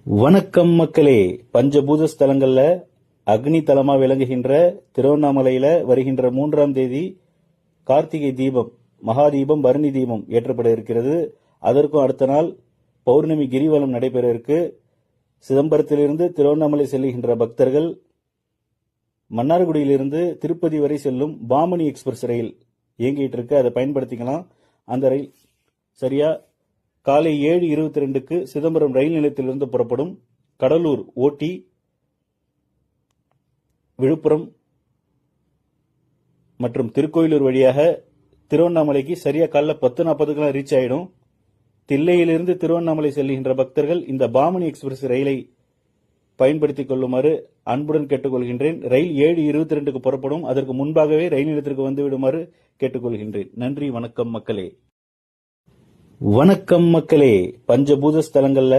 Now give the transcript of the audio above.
வணக்கம் மக்களே. பஞ்சபூத ஸ்தலங்கள்ல அக்னி தலமா விளங்குகின்ற திருவண்ணாமலையில வருகின்ற 3ஆம் தேதி கார்த்திகை தீபம், மகாதீபம், பரணி தீபம் ஏற்றப்பட இருக்கிறது. அதற்கும் அடுத்த நாள் பௌர்ணமி கிரிவலம் நடைபெற இருக்கு. சிதம்பரத்திலிருந்து திருவண்ணாமலை செல்லுகின்ற பக்தர்கள் மன்னார்குடியிலிருந்து திருப்பதி வரை செல்லும் பாமணி எக்ஸ்பிரஸ் ரயில் இயங்கிட்டு இருக்கு. அதை பயன்படுத்திக்கலாம். அந்த ரயில் சரியா காலை 7:22க்கு சிதம்பரம் ரயில் நிலையத்திலிருந்து புறப்படும். கடலூர், ஓட்டி, விழுப்புரம் மற்றும் திருக்கோயிலூர் வழியாக திருவண்ணாமலைக்கு சரியா காலைல 10:40க்குலாம் ரீச் ஆயிடும். தில்லையிலிருந்து திருவண்ணாமலை செல்கின்ற பக்தர்கள் இந்த பாமணி எக்ஸ்பிரஸ் ரயிலை பயன்படுத்திக் கொள்ளுமாறு அன்புடன் கேட்டுக்கொள்கின்றேன். ரயில் 7:22க்கு புறப்படும். அதற்கு முன்பாகவே ரயில் நிலையத்திற்கு வந்து விடுமாறு கேட்டுக்கொள்கின்றேன். நன்றி. வணக்கம் மக்களே. வணக்கம் மக்களே. பஞ்சபூத ஸ்தலங்கள்ல